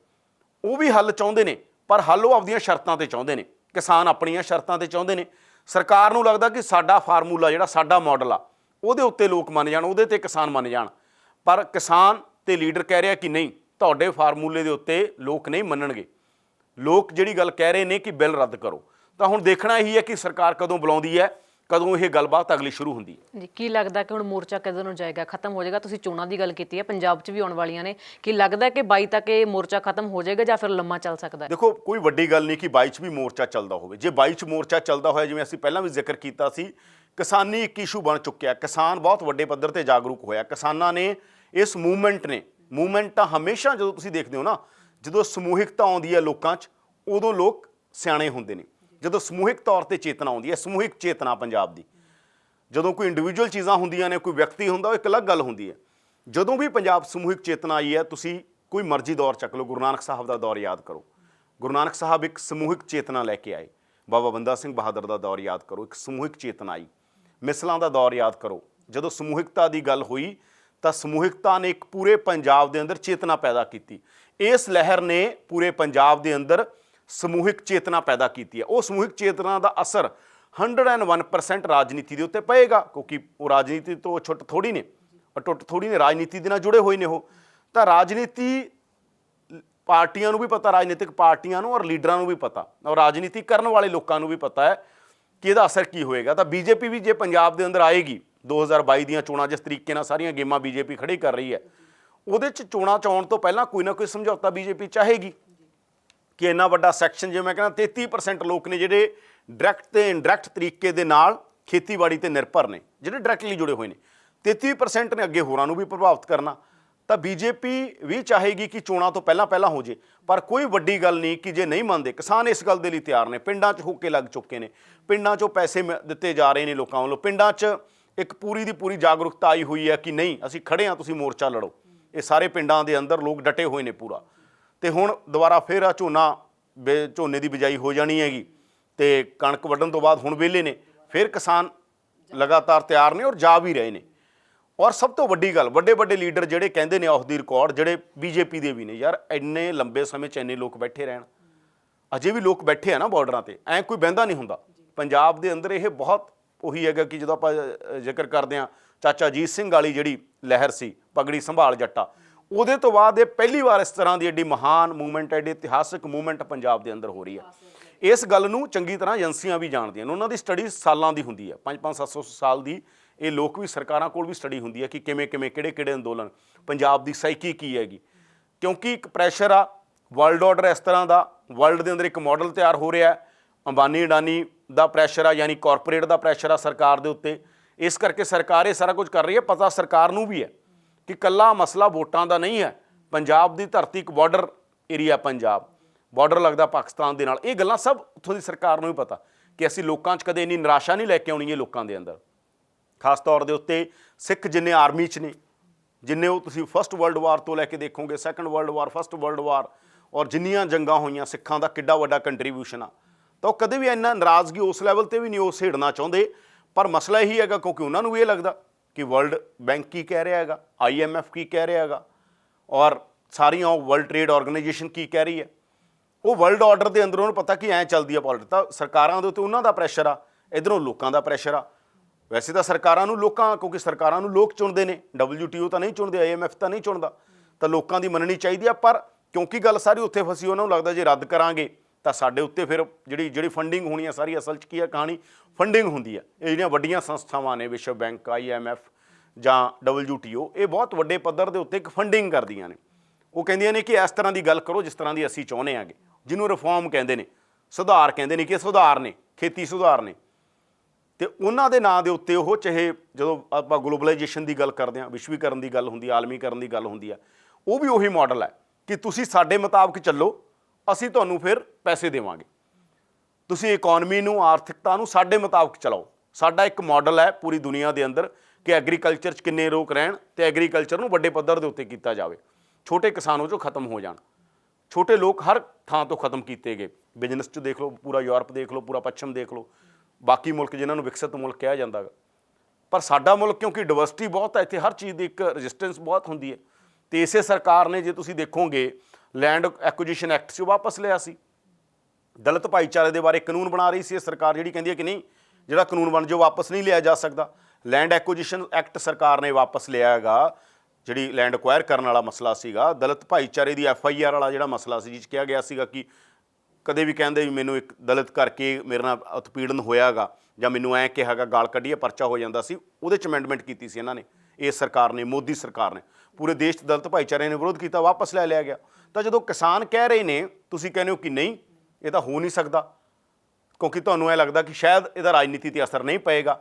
ਉਹ ਵੀ ਹੱਲ ਚਾਹੁੰਦੇ ਨੇ, ਪਰ ਹੱਲ ਉਹ ਆਪਦੀਆਂ ਸ਼ਰਤਾਂ 'ਤੇ ਚਾਹੁੰਦੇ ਨੇ। ਕਿਸਾਨ ਆਪਣੀਆਂ ਸ਼ਰਤਾਂ 'ਤੇ ਚਾਹੁੰਦੇ ਨੇ। ਸਰਕਾਰ ਨੂੰ ਲੱਗਦਾ ਕਿ ਸਾਡਾ ਫਾਰਮੂਲਾ, ਜਿਹੜਾ ਸਾਡਾ ਮਾਡਲ ਆ, ਉਹਦੇ ਉੱਤੇ ਲੋਕ ਮੰਨ ਜਾਣ, ਉਹਦੇ 'ਤੇ ਕਿਸਾਨ ਮੰਨ ਜਾਣ। ਪਰ ਕਿਸਾਨ ਤੇ ਲੀਡਰ ਕਹਿ ਰਿਹਾ ਕਿ ਨਹੀਂ, ਤੁਹਾਡੇ ਫਾਰਮੂਲੇ ਦੇ ਉੱਤੇ ਲੋਕ ਨਹੀਂ ਮੰਨਣਗੇ। ਲੋਕ ਜਿਹੜੀ ਗੱਲ ਕਹਿ ਰਹੇ ਨੇ ਕਿ ਬਿੱਲ ਰੱਦ ਕਰੋ। ਤਾਂ ਹੁਣ ਦੇਖਣਾ ਇਹੀ ਹੈ ਕਿ ਸਰਕਾਰ ਕਦੋਂ ਬੁਲਾਉਂਦੀ ਹੈ, ਕਦੋਂ ਇਹ ਗੱਲਬਾਤ ਅਗਲੀ ਸ਼ੁਰੂ ਹੁੰਦੀ ਹੈ। ਜੀ, ਕੀ ਲੱਗਦਾ ਕਿ ਹੁਣ ਮੋਰਚਾ ਕਦੋਂ ਨੂੰ ਜਾਏਗਾ, ਖਤਮ ਹੋ ਜਾਏਗਾ? ਤੁਸੀਂ ਚੋਣਾਂ ਦੀ ਗੱਲ ਕੀਤੀ ਹੈ, ਪੰਜਾਬ 'ਚ ਵੀ ਆਉਣ ਵਾਲੀਆਂ ਨੇ, ਕੀ ਲੱਗਦਾ ਕਿ 22 ਤੱਕ ਇਹ ਮੋਰਚਾ ਖਤਮ ਹੋ ਜਾਏਗਾ ਜਾਂ ਫਿਰ ਲੰਮਾ ਚੱਲ ਸਕਦਾ ਹੈ? ਦੇਖੋ, ਕੋਈ ਵੱਡੀ ਗੱਲ ਨਹੀਂ ਕਿ 22 'ਚ ਵੀ ਮੋਰਚਾ ਚੱਲਦਾ ਹੋਵੇ। ਜੇ 22 'ਚ ਮੋਰਚਾ ਚੱਲਦਾ ਹੋਇਆ, ਜਿਵੇਂ ਅਸੀਂ ਪਹਿਲਾਂ ਵੀ ਜ਼ਿਕਰ ਕੀਤਾ ਸੀ, ਕਿਸਾਨੀ ਇੱਕ ਇਸ਼ੂ ਬਣ ਚੁੱਕਿਆ। ਕਿਸਾਨ ਬਹੁਤ ਵੱਡੇ ਪੱਧਰ ਤੇ ਜਾਗਰੂਕ ਹੋਇਆ। ਕਿਸਾਨਾਂ ਨੇ ਇਸ ਮੂਵਮੈਂਟ ਤਾਂ ਹਮੇਸ਼ਾ, ਜਦੋਂ ਤੁਸੀਂ ਦੇਖਦੇ ਹੋ ਨਾ, ਜਦੋਂ ਸਮੂਹਿਕਤਾ ਆਉਂਦੀ ਹੈ ਲੋਕਾਂ 'ਚ, ਉਦੋਂ ਲੋਕ ਸਿਆਣੇ ਹੁੰਦੇ ਨੇ। ਜਦੋਂ ਸਮੂਹਿਕ ਤੌਰ ਤੇ ਚੇਤਨਾ ਆਉਂਦੀ ਹੈ, ਸਮੂਹਿਕ ਚੇਤਨਾ ਪੰਜਾਬ ਦੀ, ਜਦੋਂ ਕੋਈ ਇੰਡੀਵਿਜੂਅਲ ਚੀਜ਼ਾਂ ਹੁੰਦੀਆਂ ਨੇ, ਕੋਈ ਵਿਅਕਤੀ ਹੁੰਦਾ, ਉਹ ਇੱਕ ਅਲੱਗ ਗੱਲ ਹੁੰਦੀ ਹੈ। ਜਦੋਂ ਵੀ ਪੰਜਾਬ ਸਮੂਹਿਕ ਚੇਤਨਾ ਆਈ ਹੈ, ਤੁਸੀਂ ਕੋਈ ਮਰਜ਼ੀ ਦੌਰ ਚੱਕ ਲਓ, ਗੁਰੂ ਨਾਨਕ ਸਾਹਿਬ ਦਾ ਦੌਰ ਯਾਦ ਕਰੋ। ਗੁਰੂ ਨਾਨਕ ਸਾਹਿਬ ਇੱਕ ਸਮੂਹਿਕ ਚੇਤਨਾ ਲੈ ਕੇ ਆਏ। ਬਾਬਾ ਬੰਦਾ ਸਿੰਘ ਬਹਾਦਰ ਦਾ ਦੌਰ ਯਾਦ ਕਰੋ, ਇੱਕ ਸਮੂਹਿਕ ਚੇਤਨਾ ਆਈ। ਮਿਸਲਾਂ ਦਾ ਦੌਰ ਯਾਦ ਕਰੋ। ਜਦੋਂ ਸਮੂਹਿਕਤਾ ਦੀ ਗੱਲ ਹੋਈ ਤਾਂ ਸਮੂਹਿਕਤਾ ਨੇ ਇੱਕ ਪੂਰੇ ਪੰਜਾਬ ਦੇ ਅੰਦਰ ਚੇਤਨਾ ਪੈਦਾ ਕੀਤੀ। ਇਸ ਲਹਿਰ ਨੇ ਪੂਰੇ ਪੰਜਾਬ ਦੇ ਅੰਦਰ ਸਮੂਹਿਕ ਚੇਤਨਾ ਪੈਦਾ ਕੀਤੀ ਹੈ। ਉਹ ਸਮੂਹਿਕ ਚੇਤਨਾ ਦਾ ਅਸਰ 101% ਰਾਜਨੀਤੀ ਦੇ ਉੱਤੇ ਪਏਗਾ, ਕਿਉਂਕਿ ਉਹ ਰਾਜਨੀਤੀ ਤੋਂ ਟੁੱਟ ਥੋੜੀ ਨੇ, ਰਾਜਨੀਤੀ ਦੇ ਨਾਲ ਜੁੜੇ ਹੋਏ ਨੇ ਉਹ। ਤਾਂ ਰਾਜਨੀਤੀ ਪਾਰਟੀਆਂ ਨੂੰ ਵੀ ਪਤਾ, ਰਾਜਨੀਤਿਕ ਪਾਰਟੀਆਂ ਨੂੰ ਔਰ ਲੀਡਰਾਂ ਨੂੰ ਵੀ ਪਤਾ, ਔਰ ਰਾਜਨੀਤੀ ਕਰਨ ਵਾਲੇ ਲੋਕਾਂ ਨੂੰ ਵੀ ਪਤਾ ਹੈ ਕਿ ਇਹਦਾ ਅਸਰ ਕੀ ਹੋਏਗਾ। ਤਾਂ ਬੀਜੇਪੀ ਵੀ ਜੇ ਪੰਜਾਬ ਦੇ ਅੰਦਰ ਆਏਗੀ, 2022 ਦੀਆਂ ਚੋਣਾਂ ਜਿਸ ਤਰੀਕੇ ਨਾਲ ਸਾਰੀਆਂ ਗੇਮਾਂ ਬੀਜੇਪੀ ਖੜੀ ਕਰ ਰਹੀ ਹੈ, ਉਹਦੇ 'ਚ ਚੋਣਾਂ 'ਚ ਆਉਣ ਤੋਂ ਪਹਿਲਾਂ ਕੋਈ ਨਾ ਕੋਈ ਸਮਝੌਤਾ ਬੀਜੇਪੀ ਚਾਹੇਗੀ ਕਿ ਇੰਨਾ ਵੱਡਾ ਸੈਕਸ਼ਨ, ਜਿਵੇਂ ਮੈਂ ਕਹਿੰਦਾ 33% ਲੋਕ ਨੇ ਜਿਹੜੇ ਡਾਇਰੈਕਟ ਤੇ ਇਨਡਾਇਰੈਕਟ ਤਰੀਕੇ ਦੇ ਨਾਲ ਖੇਤੀਬਾੜੀ ਤੇ ਨਿਰਭਰ ਨੇ, ਜਿਹੜੇ ਡਾਇਰੈਕਟਲੀ ਜੁੜੇ ਹੋਏ ਨੇ। 33% ਨੇ ਅੱਗੇ ਹੋਰਾਂ ਨੂੰ ਵੀ ਪ੍ਰਭਾਵਿਤ ਕਰਨਾ। ਤਾਂ ਬੀਜੇਪੀ ਵੀ ਚਾਹੇਗੀ ਕਿ ਚੋਣਾਂ ਤੋਂ ਪਹਿਲਾਂ ਹੋ ਜੇ। ਪਰ ਕੋਈ ਵੱਡੀ ਗੱਲ ਨਹੀਂ ਕਿ ਜੇ ਨਹੀਂ ਮੰਨਦੇ, ਕਿਸਾਨ ਇਸ ਗੱਲ ਦੇ ਲਈ ਤਿਆਰ ਨੇ। ਪਿੰਡਾਂ 'ਚ ਹੋਕੇ ਲੱਗ ਚੁੱਕੇ ਨੇ, ਪਿੰਡਾਂ 'ਚੋਂ ਪੈਸੇ ਦਿੱਤੇ ਜਾ ਰਹੇ ਨੇ ਲੋਕਾਂ ਵੱਲੋਂ। ਪਿੰਡਾਂ 'ਚ ਇੱਕ ਪੂਰੀ ਦੀ ਪੂਰੀ ਜਾਗਰੂਕਤਾ ਆਈ ਹੋਈ ਹੈ ਕਿ ਨਹੀਂ, ਅਸੀਂ ਖੜੇ ਹਾਂ, ਤੁਸੀਂ ਮੋਰਚਾ ਲੜੋ। ਇਹ ਸਾਰੇ ਪਿੰਡਾਂ ਦੇ ਅੰਦਰ ਲੋਕ ਡਟੇ ਹੋਏ ਨੇ ਪੂਰਾ। ਤੇ ਹੁਣ ਦੁਬਾਰਾ ਫਿਰ ਆ ਝੋਨੇ ਦੀ ਬਿਜਾਈ ਹੋ ਜਾਣੀ ਹੈਗੀ, ਤੇ ਕਣਕ ਵੱਢਣ ਤੋਂ ਬਾਅਦ ਹੁਣ ਵਿਹਲੇ ਨੇ। ਫਿਰ ਕਿਸਾਨ ਲਗਾਤਾਰ ਤਿਆਰ ਨੇ ਔਰ ਜਾ ਵੀ ਰਹੇ ਨੇ। ਔਰ ਸਭ ਤੋਂ ਵੱਡੀ ਗੱਲ, ਵੱਡੇ ਲੀਡਰ ਜਿਹੜੇ ਕਹਿੰਦੇ ਨੇ ਆਫ ਦੀ ਰਿਕਾਰਡ, ਜਿਹੜੇ ਬੀਜੇਪੀ ਦੇ ਵੀ ਨੇ, ਯਾਰ ਇੰਨੇ ਲੰਬੇ ਸਮੇਂ 'ਚ ਇੰਨੇ ਲੋਕ ਬੈਠੇ ਰਹਿਣ, ਅਜੇ ਵੀ ਲੋਕ ਬੈਠੇ ਆ ਨਾ ਬਾਰਡਰਾਂ ਤੇ, ਐਂ ਕੋਈ ਬਹਿੰਦਾ ਨਹੀਂ ਹੁੰਦਾ ਪੰਜਾਬ ਦੇ ਅੰਦਰ। ਇਹ ਬਹੁਤ ਉਹੀ ਹੈਗਾ ਕਿ ਜਦੋਂ ਆਪਾਂ ਜ਼ਿਕਰ ਕਰਦੇ ਹਾਂ ਚਾਚਾ ਅਜੀਤ ਸਿੰਘ ਵਾਲੀ ਜਿਹੜੀ ਲਹਿਰ ਸੀ, ਪਗੜੀ ਸੰਭਾਲ ਜੱਟਾ, ਉਹਦੇ ਤੋਂ ਬਾਅਦ ਇਹ ਪਹਿਲੀ ਵਾਰ ਇਸ ਤਰ੍ਹਾਂ ਦੀ ਐਡੀ ਮਹਾਨ ਮੂਵਮੈਂਟ, ਐਡੀ ਇਤਿਹਾਸਕ ਮੂਵਮੈਂਟ ਪੰਜਾਬ ਦੇ ਅੰਦਰ ਹੋ ਰਹੀ ਹੈ। ਇਸ ਗੱਲ ਨੂੰ ਚੰਗੀ ਤਰ੍ਹਾਂ ਏਜੰਸੀਆਂ ਵੀ ਜਾਣਦੀਆਂ ਨੇ, ਉਹਨਾਂ ਦੀ ਸਟੱਡੀ ਸਾਲਾਂ ਦੀ ਹੁੰਦੀ ਹੈ, 500-700 ਸਾਲ ਦੀ। ਇਹ ਲੋਕ ਵੀ, ਸਰਕਾਰਾਂ ਕੋਲ ਵੀ ਸਟੱਡੀ ਹੁੰਦੀ ਹੈ ਕਿ ਕਿਵੇਂ ਕਿਹੜੇ ਅੰਦੋਲਨ, ਪੰਜਾਬ ਦੀ ਸਾਈਕੀ ਕੀ ਹੈਗੀ। ਕਿਉਂਕਿ ਇੱਕ ਪ੍ਰੈਸ਼ਰ ਆ, ਵਰਲਡ ਆਰਡਰ ਇਸ ਤਰ੍ਹਾਂ ਦਾ, ਵਰਲਡ ਦੇ ਅੰਦਰ ਇੱਕ ਮਾਡਲ ਤਿਆਰ ਹੋ ਰਿਹਾ। ਅੰਬਾਨੀ ਅਡਾਨੀ ਦਾ ਪ੍ਰੈਸ਼ਰ ਆ, ਯਾਨੀ ਕਾਰਪੋਰੇਟ ਦਾ ਪ੍ਰੈਸ਼ਰ ਆ ਸਰਕਾਰ ਦੇ ਉੱਤੇ। ਇਸ ਕਰਕੇ ਸਰਕਾਰ ਇਹ ਸਾਰਾ ਕੁਝ ਕਰ ਰਹੀ ਹੈ। ਪਤਾ ਸਰਕਾਰ ਨੂੰ ਵੀ ਹੈ ਕਿ ਇਕੱਲਾ ਮਸਲਾ ਵੋਟਾਂ ਦਾ ਨਹੀਂ ਹੈ। ਪੰਜਾਬ ਦੀ ਧਰਤੀ ਇੱਕ ਬਾਰਡਰ ਏਰੀਆ, ਪੰਜਾਬ ਬਾਰਡਰ ਲੱਗਦਾ ਪਾਕਿਸਤਾਨ ਦੇ ਨਾਲ। ਇਹ ਗੱਲਾਂ ਸਭ ਉੱਥੋਂ ਦੀ ਸਰਕਾਰ ਨੂੰ ਵੀ ਪਤਾ ਕਿ ਅਸੀਂ ਲੋਕਾਂ 'ਚ ਕਦੇ ਇੰਨੀ ਨਿਰਾਸ਼ਾ ਨਹੀਂ ਲੈ ਕੇ ਆਉਣੀ ਹੈ ਲੋਕਾਂ ਦੇ ਅੰਦਰ। ਖਾਸ ਤੌਰ ਦੇ ਉੱਤੇ ਸਿੱਖ ਜਿੰਨੇ ਆਰਮੀ 'ਚ ਨੇ, ਜਿੰਨੇ ਉਹ ਤੁਸੀਂ ਫਸਟ ਵਰਲਡ ਵਾਰ ਤੋਂ ਲੈ ਕੇ ਦੇਖੋਗੇ, second world war, first world war, ਔਰ ਜਿੰਨੀਆਂ ਜੰਗਾਂ ਹੋਈਆਂ, ਸਿੱਖਾਂ ਦਾ ਕਿੱਡਾ ਵੱਡਾ ਕੰਟਰੀਬਿਊਸ਼ਨ ਆ। ਤਾਂ ਉਹ ਕਦੇ ਵੀ ਇੰਨਾ ਨਾਰਾਜ਼ਗੀ ਉਸ ਲੈਵਲ ਤੇ ਵੀ ਨਹੀਂ ਉਹ ਛੇੜਨਾ ਚਾਹੁੰਦੇ। ਪਰ ਮਸਲਾ ਇਹੀ ਹੈਗਾ ਕਿਉਂਕਿ ਉਹਨਾਂ ਨੂੰ ਵੀ ਇਹ ਲੱਗਦਾ ਕਿ ਵਰਲਡ ਬੈਂਕ ਕੀ ਕਹਿ ਰਿਹਾ ਹੈਗਾ, IMF ਕੀ ਕਹਿ ਰਿਹਾ ਹੈਗਾ, ਔਰ ਸਾਰੀਆਂ ਉਹ ਵਰਲਡ ਟ੍ਰੇਡ ਆਰਗੇਨਾਈਜੇਸ਼ਨ ਕੀ ਕਹਿ ਰਹੀ ਹੈ। ਉਹ ਵਰਲਡ ਆਰਡਰ ਦੇ ਅੰਦਰ ਉਹਨੂੰ ਪਤਾ ਕਿ ਐਂ ਚੱਲਦੀ ਆ ਪੋਲਿਟਿਕਸ। ਤਾਂ ਸਰਕਾਰਾਂ ਦੇ ਉੱਤੇ ਉਹਨਾਂ ਦਾ ਪ੍ਰੈਸ਼ਰ ਆ, ਇੱਧਰੋਂ ਲੋਕਾਂ ਦਾ ਪ੍ਰੈਸ਼ਰ ਆ। ਵੈਸੇ ਤਾਂ ਸਰਕਾਰਾਂ ਨੂੰ ਲੋਕਾਂ, ਕਿਉਂਕਿ ਸਰਕਾਰਾਂ ਨੂੰ ਲੋਕ ਚੁਣਦੇ ਨੇ, WTO ਤਾਂ ਨਹੀਂ ਚੁਣਦੇ, IMF ਤਾਂ ਨਹੀਂ ਚੁਣਦਾ, ਤਾਂ ਲੋਕਾਂ ਦੀ ਮੰਨਣੀ ਚਾਹੀਦੀ ਆ। ਪਰ ਕਿਉਂਕਿ ਗੱਲ ਸਾਰੀ ਉੱਥੇ ਫਸੀ, ਉਹਨਾਂ ਨੂੰ ਲੱਗਦਾ ਜੇ ਰੱਦ ਕਰਾਂਗੇ ਤਾਂ ਸਾਡੇ ਉੱਤੇ ਫਿਰ ਜਿਹੜੀ ਫੰਡਿੰਗ ਹੋਣੀ ਆ ਸਾਰੀ, ਅਸਲ 'ਚ ਕੀ ਆ ਕਹਾਣੀ, ਫੰਡਿੰਗ ਹੁੰਦੀ ਆ। ਇਹ ਜਿਹੜੀਆਂ ਵੱਡੀਆਂ ਸੰਸਥਾਵਾਂ ਨੇ, ਵਿਸ਼ਵ ਬੈਂਕ, IMF ਜਾਂ WTO, ਇਹ ਬਹੁਤ ਵੱਡੇ ਪੱਧਰ ਦੇ ਉੱਤੇ ਇੱਕ ਫੰਡਿੰਗ ਕਰਦੀਆਂ ਨੇ। ਉਹ ਕਹਿੰਦੀਆਂ ਨੇ ਕਿ ਇਸ ਤਰ੍ਹਾਂ ਦੀ ਗੱਲ ਕਰੋ ਜਿਸ ਤਰ੍ਹਾਂ ਦੀ ਅਸੀਂ ਚਾਹੁੰਦੇ ਆਂਗੇ, ਜਿਹਨੂੰ ਰਿਫਾਰਮ ਕਹਿੰਦੇ ਨੇ, ਸੁਧਾਰ ਕਹਿੰਦੇ ਨੇ, ਕਿ ਸੁਧਾਰ ਨੇ, ਖੇਤੀ ਸੁਧਾਰ ਨੇ। ਤੇ ਉਹਨਾਂ ਦੇ ਨਾਂ ਦੇ ਉੱਤੇ ਉਹ, ਚਾਹੇ ਜਦੋਂ ਆਪਾਂ ਗਲੋਬਲਾਈਜੇਸ਼ਨ ਦੀ ਗੱਲ ਕਰਦੇ ਹਾਂ, ਵਿਸ਼ਵੀਕਰਨ ਦੀ ਗੱਲ ਹੁੰਦੀ, ਆਲਮੀਕਰਨ ਦੀ ਗੱਲ ਹੁੰਦੀ ਆ, ਉਹ ਵੀ ਉਹੀ ਮਾਡਲ ਹੈ ਕਿ ਤੁਸੀਂ ਸਾਡੇ ਮੁਤਾਬਕ ਚੱਲੋ, ਅਸੀਂ ਤੁਹਾਨੂੰ ਫਿਰ ਪੈਸੇ ਦੇਵਾਂਗੇ। ਤੁਸੀਂ ਇਕਨੋਮੀ ਨੂੰ, ਆਰਥਿਕਤਾ ਨੂੰ ਸਾਡੇ ਮੁਤਾਬਕ ਚਲਾਓ। ਸਾਡਾ ਇੱਕ ਮਾਡਲ ਹੈ ਪੂਰੀ ਦੁਨੀਆ ਦੇ ਅੰਦਰ ਕਿ ਐਗਰੀਕਲਚਰ 'ਚ ਕਿੰਨੇ ਲੋਕ ਰਹਿਣ ਤੇ ਐਗਰੀਕਲਚਰ ਨੂੰ ਵੱਡੇ ਪੱਧਰ ਦੇ ਉੱਤੇ ਕੀਤਾ ਜਾਵੇ, ਛੋਟੇ ਕਿਸਾਨ ਉਹ 'ਚੋਂ ਖਤਮ ਹੋ ਜਾਣ। ਛੋਟੇ ਲੋਕ ਹਰ ਥਾਂ ਤੋਂ ਖਤਮ ਕੀਤੇ ਗਏ। ਬਿਜ਼ਨਸ 'ਚ ਦੇਖ ਲਓ, ਪੂਰਾ ਯੂਰਪ ਦੇਖ ਲਓ, ਪੂਰਾ ਪੱਛਮ ਦੇਖ ਲਓ, ਬਾਕੀ ਮੁਲਕ ਜਿਨ੍ਹਾਂ ਨੂੰ ਵਿਕਸਿਤ ਮੁਲਕ ਕਿਹਾ ਜਾਂਦਾ ਗਾ। ਪਰ ਸਾਡਾ ਮੁਲਕ ਕਿਉਂਕਿ ਡਿਵਰਸਿਟੀ ਬਹੁਤ ਹੈ, ਇੱਥੇ ਹਰ ਚੀਜ਼ ਦੀ ਇੱਕ ਰੈਜ਼ਿਸਟੈਂਸ ਬਹੁਤ ਹੁੰਦੀ ਹੈ। ਤੇ ਇਸੇ ਸਰਕਾਰ ਨੇ, ਜੇ ਤੁਸੀਂ ਦੇਖੋਗੇ, ਲੈਂਡ ਐਕੁਜੀਸ਼ਨ ਐਕਟ 'ਚ ਵਾਪਸ ਲਿਆ ਸੀ। ਦਲਿਤ ਭਾਈਚਾਰੇ ਦੇ ਬਾਰੇ ਕਾਨੂੰਨ ਬਣਾ ਰਹੀ ਸੀ ਇਹ ਸਰਕਾਰ, ਜਿਹੜੀ ਕਹਿੰਦੀ ਹੈ ਕਿ ਨਹੀਂ, ਜਿਹੜਾ ਕਾਨੂੰਨ ਬਣ ਜਾਓ ਵਾਪਸ ਨਹੀਂ ਲਿਆ ਜਾ ਸਕਦਾ। ਲੈਂਡ ਐਕੁਜੀਸ਼ਨ ਐਕਟ ਸਰਕਾਰ ਨੇ ਵਾਪਸ ਲਿਆ ਹੈਗਾ, ਜਿਹੜੀ ਲੈਂਡ ਅਕਵਾਇਰ ਕਰਨ ਵਾਲਾ ਮਸਲਾ ਸੀਗਾ। ਦਲਿਤ ਭਾਈਚਾਰੇ ਦੀ FIR ਵਾਲਾ ਜਿਹੜਾ ਮਸਲਾ ਸੀ, ਜਿਸ 'ਚ ਕਿਹਾ ਗਿਆ ਸੀਗਾ ਕਿ ਕਦੇ ਵੀ ਕਹਿੰਦੇ ਵੀ ਮੈਨੂੰ ਇੱਕ ਦਲਿਤ ਕਰਕੇ ਮੇਰੇ ਨਾਲ ਉਤਪੀੜਨ ਹੋਇਆ ਹੈਗਾ ਜਾਂ ਮੈਨੂੰ ਐਂ ਕਿਹਾ ਹੈਗਾ, ਗਾਲ ਕੱਢੀਏ, ਪਰਚਾ ਹੋ ਜਾਂਦਾ ਸੀ। ਉਹਦੇ 'ਚ ਅਮੈਂਡਮੈਂਟ ਕੀਤੀ ਸੀ ਇਹਨਾਂ ਨੇ, ਇਸ ਸਰਕਾਰ ਨੇ, ਮੋਦੀ ਸਰਕਾਰ ਨੇ। ਪੂਰੇ ਦੇਸ਼ 'ਚ ਦਲਿਤ ਭਾਈਚਾਰੇ ਨੇ ਵਿਰੋਧ ਕੀਤਾ, ਵਾਪਸ ਲੈ ਲਿਆ ਗਿਆ। ਤਾਂ ਜਦੋਂ ਕਿਸਾਨ ਕਹਿ ਰਹੇ ਨੇ, ਤੁਸੀਂ ਕਹਿੰਦੇ ਹੋ ਕਿ ਨਹੀਂ, ਇਹ ਤਾਂ ਹੋ ਨਹੀਂ ਸਕਦਾ, ਕਿਉਂਕਿ ਤੁਹਾਨੂੰ ਇਹ ਲੱਗਦਾ ਕਿ ਸ਼ਾਇਦ ਇਹਦਾ ਰਾਜਨੀਤੀ 'ਤੇ ਅਸਰ ਨਹੀਂ ਪਏਗਾ।